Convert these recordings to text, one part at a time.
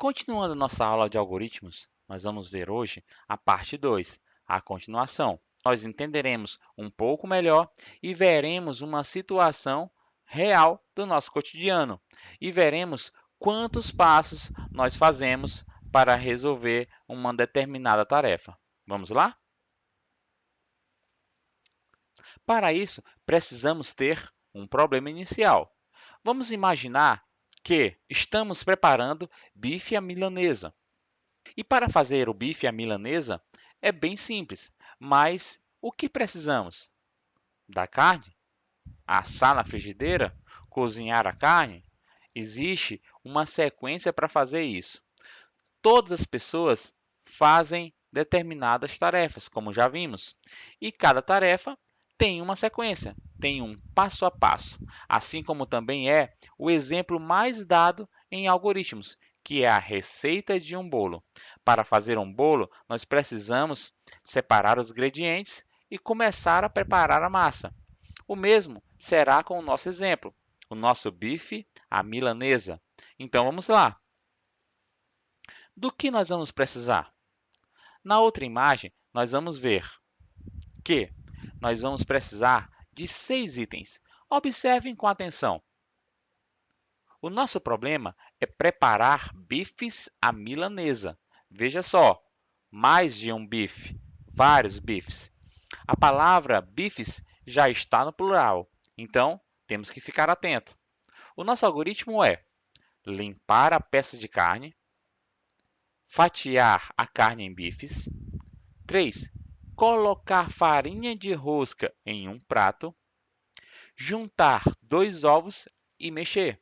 Continuando nossa aula de algoritmos, nós vamos ver hoje a parte 2, a continuação. Nós entenderemos um pouco melhor e veremos uma situação real do nosso cotidiano e veremos quantos passos nós fazemos para resolver uma determinada tarefa. Vamos lá? Para isso, precisamos ter um problema inicial. Vamos imaginar que estamos preparando bife à milanesa. E para fazer o bife à milanesa é bem simples, mas o que precisamos? Da carne? Assar na frigideira? Cozinhar a carne? Existe uma sequência para fazer isso. Todas as pessoas fazem determinadas tarefas, como já vimos, e cada tarefa tem uma sequência, tem um passo a passo, assim como também é o exemplo mais dado em algoritmos, que é a receita de um bolo. Para fazer um bolo, nós precisamos separar os ingredientes e começar a preparar a massa. O mesmo será com o nosso exemplo, o nosso bife à milanesa. Então vamos lá. Do que nós vamos precisar? Na outra imagem, nós vamos ver que nós vamos precisar de 6 itens. Observem com atenção. O nosso problema é preparar bifes à milanesa. Veja só, mais de um bife, vários bifes. A palavra bifes já está no plural, então temos que ficar atento. O nosso algoritmo é limpar a peça de carne, fatiar a carne em bifes, 3. Colocar farinha de rosca em um prato. Juntar 2 ovos e mexer.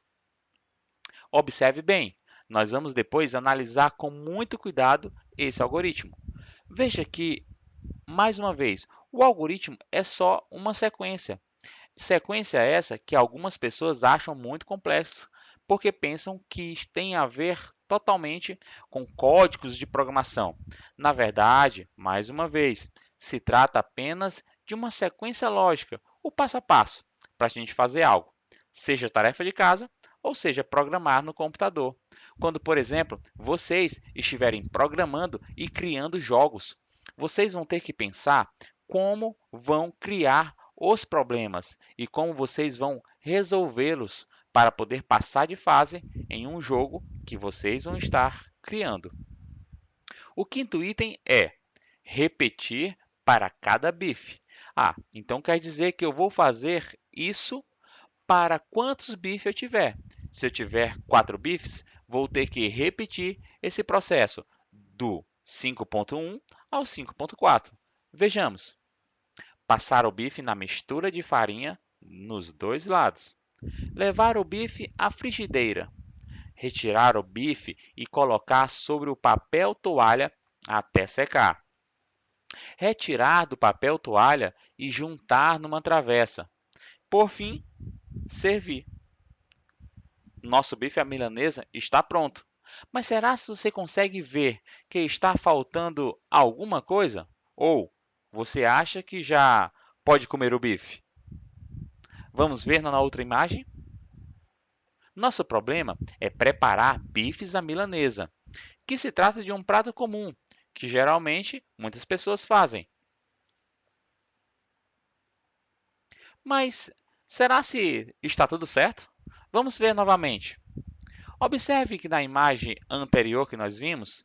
Observe bem, nós vamos depois analisar com muito cuidado esse algoritmo. Veja que, mais uma vez, o algoritmo é só uma sequência. Sequência essa que algumas pessoas acham muito complexa, porque pensam que tem a ver totalmente com códigos de programação. Na verdade, mais uma vez, se trata apenas de uma sequência lógica, o passo a passo, para a gente fazer algo, seja tarefa de casa ou seja programar no computador. Quando, por exemplo, vocês estiverem programando e criando jogos, vocês vão ter que pensar como vão criar os problemas e como vocês vão resolvê-los para poder passar de fase em um jogo que vocês vão estar criando. O quinto item é repetir para cada bife. Então quer dizer que eu vou fazer isso para quantos bifes eu tiver. Se eu tiver 4 bifes, vou ter que repetir esse processo do 5.1 ao 5.4. Vejamos. Passar o bife na mistura de farinha nos dois lados. Levar o bife à frigideira. Retirar o bife e colocar sobre o papel toalha até secar. Retirar do papel toalha e juntar numa travessa. Por fim, servir. Nosso bife à milanesa está pronto. Mas será que você consegue ver que está faltando alguma coisa? Ou você acha que já pode comer o bife? Vamos ver na outra imagem? Nosso problema é preparar bifes à milanesa, que se trata de um prato comum, que geralmente muitas pessoas fazem. Mas será se está tudo certo? Vamos ver novamente. Observe que na imagem anterior que nós vimos,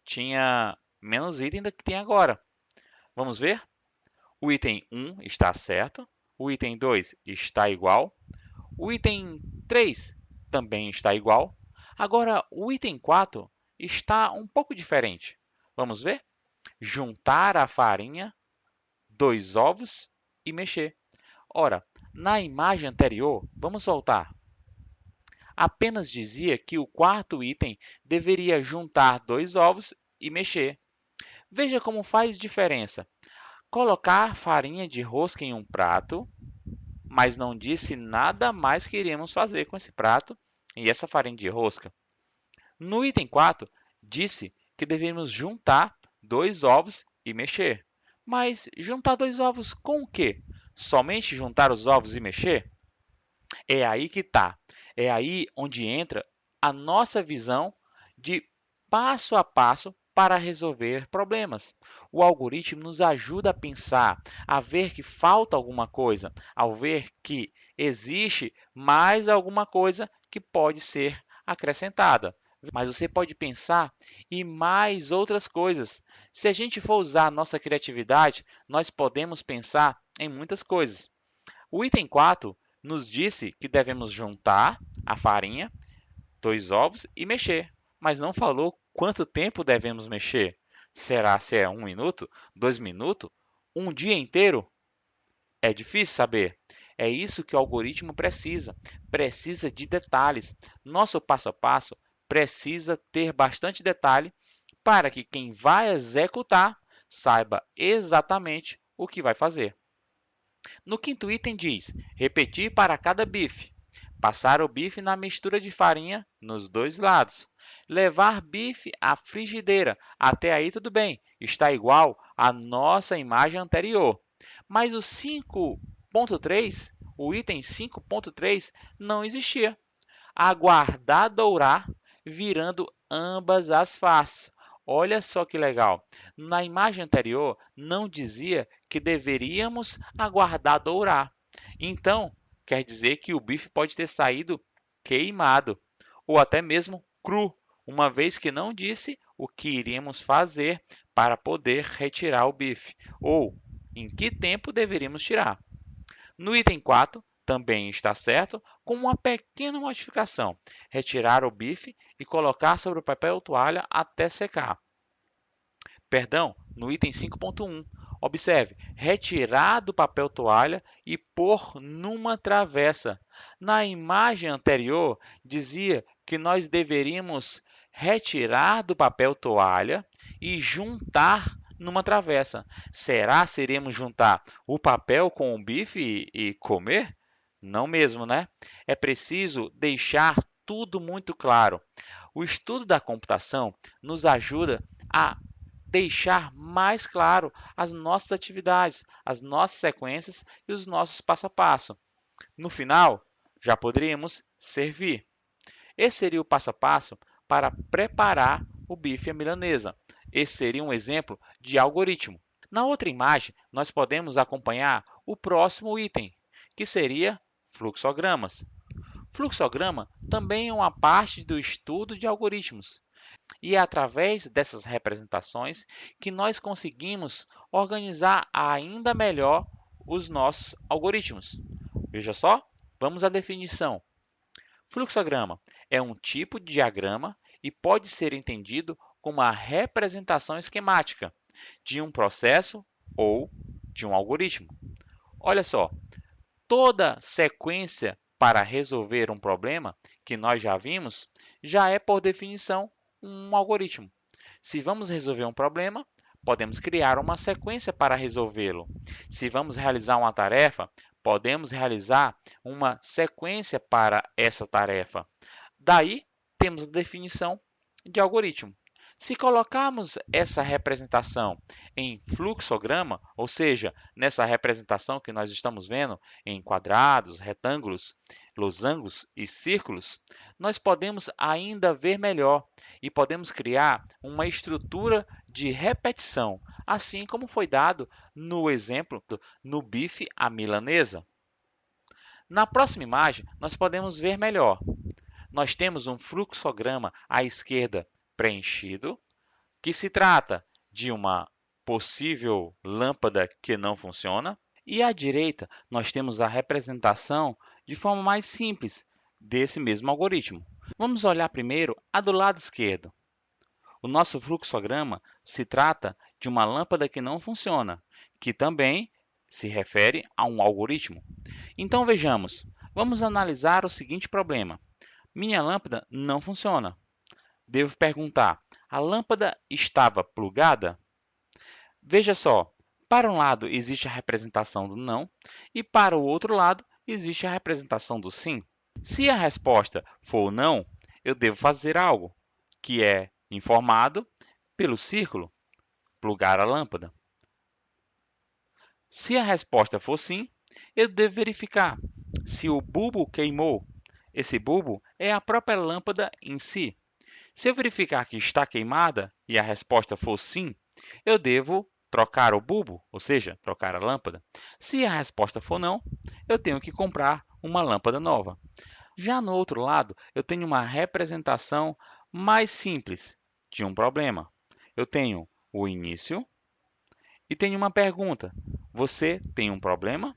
tinha menos item do que tem agora. Vamos ver? O item 1 está certo, o item 2 está igual, o item 3 também está igual. Agora, o item 4 está um pouco diferente. Vamos ver? Juntar a farinha, 2 ovos e mexer. Ora, na imagem anterior, vamos voltar. Apenas dizia que o quarto item deveria juntar 2 ovos e mexer. Veja como faz diferença. Colocar farinha de rosca em um prato, mas não disse nada mais que iremos fazer com esse prato e essa farinha de rosca. No item 4, disse que devemos juntar 2 ovos e mexer. Mas juntar 2 ovos com o quê? Somente juntar os ovos e mexer? É aí que está. É aí onde entra a nossa visão de passo a passo para resolver problemas. O algoritmo nos ajuda a pensar, a ver que falta alguma coisa, ao ver que existe mais alguma coisa que pode ser acrescentada. Mas você pode pensar em mais outras coisas. Se a gente for usar a nossa criatividade, nós podemos pensar em muitas coisas. O item 4 nos disse que devemos juntar a farinha, 2 ovos e mexer, mas não falou quanto tempo devemos mexer. Será se é 1 minuto, 2 minutos, um dia inteiro? É difícil saber. É isso que o algoritmo precisa. Precisa de detalhes. Nosso passo a passo precisa ter bastante detalhe para que quem vai executar saiba exatamente o que vai fazer. No quinto item diz: repetir para cada bife. Passar o bife na mistura de farinha nos dois lados. Levar bife à frigideira. Até aí tudo bem, está igual à nossa imagem anterior. Mas o 5.3, o item 5.3 não existia. Aguardar dourar, virando ambas as faces. Olha só que legal. Na imagem anterior, não dizia que deveríamos aguardar dourar. Então, quer dizer que o bife pode ter saído queimado, ou até mesmo cru, uma vez que não disse o que iríamos fazer para poder retirar o bife, ou em que tempo deveríamos tirar. No item 4, também está certo, com uma pequena modificação: retirar o bife e colocar sobre o papel toalha até secar. Perdão, no item 5.1, observe, retirar do papel toalha e pôr numa travessa. Na imagem anterior, dizia que nós deveríamos retirar do papel toalha e juntar numa travessa. Será que iremos juntar o papel com o bife e comer? Não mesmo, né? É preciso deixar tudo muito claro. O estudo da computação nos ajuda a deixar mais claro as nossas atividades, as nossas sequências e os nossos passo a passo. No final, já poderíamos servir. Esse seria o passo a passo para preparar o bife à milanesa. Esse seria um exemplo de algoritmo. Na outra imagem, nós podemos acompanhar o próximo item, que seria fluxogramas. Fluxograma também é uma parte do estudo de algoritmos. E é através dessas representações que nós conseguimos organizar ainda melhor os nossos algoritmos. Veja só, vamos à definição. Fluxograma é um tipo de diagrama e pode ser entendido como a representação esquemática de um processo ou de um algoritmo. Olha só, toda sequência para resolver um problema que nós já vimos já é, por definição, um algoritmo. Se vamos resolver um problema, podemos criar uma sequência para resolvê-lo. Se vamos realizar uma tarefa, podemos realizar uma sequência para essa tarefa. Daí, temos a definição de algoritmo. Se colocarmos essa representação em fluxograma, ou seja, nessa representação que nós estamos vendo em quadrados, retângulos, losangos e círculos, nós podemos ainda ver melhor e podemos criar uma estrutura de repetição, assim como foi dado no exemplo no bife à milanesa. Na próxima imagem, nós podemos ver melhor. Nós temos um fluxograma à esquerda preenchido, que se trata de uma possível lâmpada que não funciona, e à direita nós temos a representação de forma mais simples desse mesmo algoritmo. Vamos olhar primeiro a do lado esquerdo. O nosso fluxograma se trata de uma lâmpada que não funciona, que também se refere a um algoritmo. Então vejamos, vamos analisar o seguinte problema. Minha lâmpada não funciona. Devo perguntar: a lâmpada estava plugada? Veja só, para um lado existe a representação do não e para o outro lado existe a representação do sim. Se a resposta for não, eu devo fazer algo, que é informado pelo círculo, plugar a lâmpada. Se a resposta for sim, eu devo verificar se o bulbo queimou. Esse bulbo é a própria lâmpada em si. Se eu verificar que está queimada e a resposta for sim, eu devo trocar o bulbo, ou seja, trocar a lâmpada. Se a resposta for não, eu tenho que comprar uma lâmpada nova. Já no outro lado, eu tenho uma representação mais simples de um problema. Eu tenho o início e tenho uma pergunta: você tem um problema?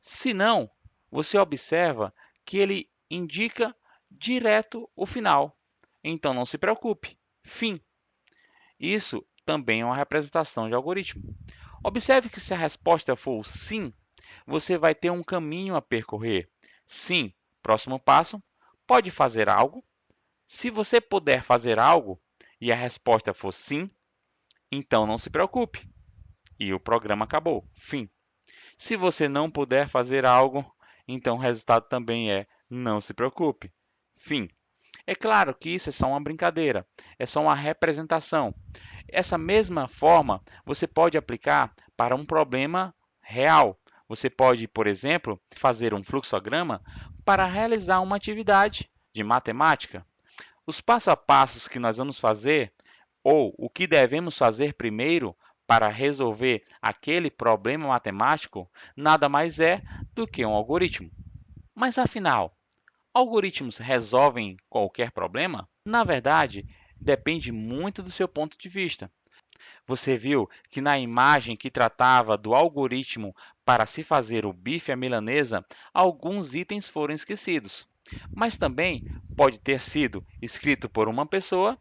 Se não, você observa que ele indica direto o final. Então não se preocupe, fim. Isso também é uma representação de algoritmo. Observe que se a resposta for sim, você vai ter um caminho a percorrer. Sim, próximo passo, pode fazer algo? Se você puder fazer algo e a resposta for sim, então não se preocupe. E o programa acabou. Fim. Se você não puder fazer algo, então o resultado também é não se preocupe. Fim. É claro que isso é só uma brincadeira, é só uma representação. Essa mesma forma você pode aplicar para um problema real. Você pode, por exemplo, fazer um fluxograma para realizar uma atividade de matemática. Os passo a passos que nós vamos fazer, ou o que devemos fazer primeiro para resolver aquele problema matemático, nada mais é do que um algoritmo. Mas afinal, algoritmos resolvem qualquer problema? Na verdade, depende muito do seu ponto de vista. Você viu que na imagem que tratava do algoritmo para se fazer o bife à milanesa, alguns itens foram esquecidos. Mas também pode ter sido escrito por uma pessoa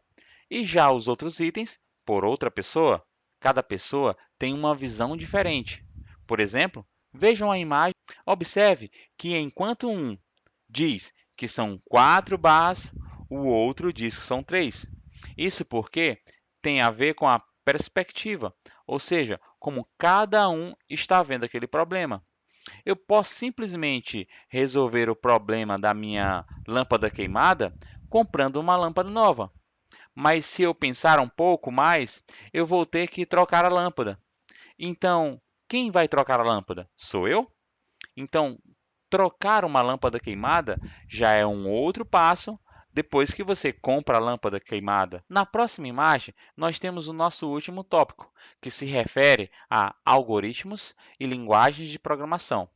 e já os outros itens por outra pessoa. Cada pessoa tem uma visão diferente. Por exemplo, vejam a imagem, observe que enquanto um diz que são 4 barras, o outro diz que são 3. Isso porque tem a ver com a perspectiva, ou seja, como cada um está vendo aquele problema. Eu posso simplesmente resolver o problema da minha lâmpada queimada comprando uma lâmpada nova. Mas se eu pensar um pouco mais, eu vou ter que trocar a lâmpada. Então, quem vai trocar a lâmpada? Sou eu? Então, trocar uma lâmpada queimada já é um outro passo depois que você compra a lâmpada queimada. Na próxima imagem, nós temos o nosso último tópico, que se refere a algoritmos e linguagens de programação.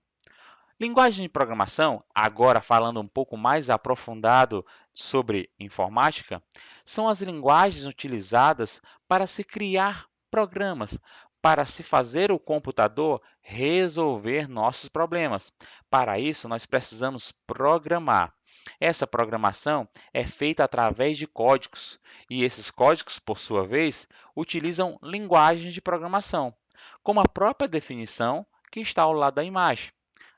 Linguagem de programação, agora falando um pouco mais aprofundado sobre informática, são as linguagens utilizadas para se criar programas, para se fazer o computador resolver nossos problemas. Para isso, nós precisamos programar. Essa programação é feita através de códigos, e esses códigos, por sua vez, utilizam linguagens de programação, como a própria definição que está ao lado da imagem.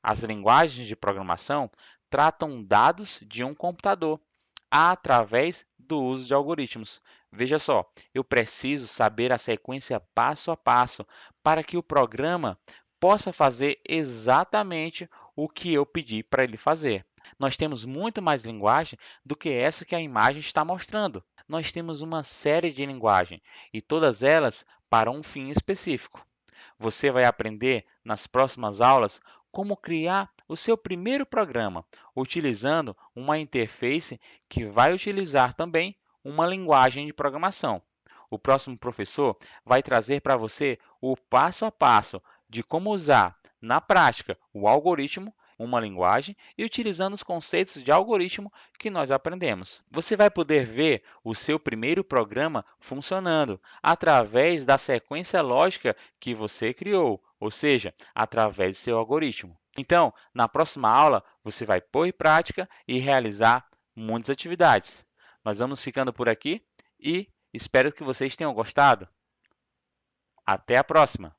As linguagens de programação tratam dados de um computador através do uso de algoritmos. Veja só, eu preciso saber a sequência passo a passo para que o programa possa fazer exatamente o que eu pedi para ele fazer. Nós temos muito mais linguagem do que essa que a imagem está mostrando. Nós temos uma série de linguagens e todas elas para um fim específico. Você vai aprender nas próximas aulas como criar o seu primeiro programa, utilizando uma interface que vai utilizar também uma linguagem de programação. O próximo professor vai trazer para você o passo a passo de como usar na prática o algoritmo, uma linguagem, e utilizando os conceitos de algoritmo que nós aprendemos. Você vai poder ver o seu primeiro programa funcionando através da sequência lógica que você criou, ou seja, através do seu algoritmo. Então, na próxima aula, você vai pôr em prática e realizar muitas atividades. Nós vamos ficando por aqui e espero que vocês tenham gostado. Até a próxima!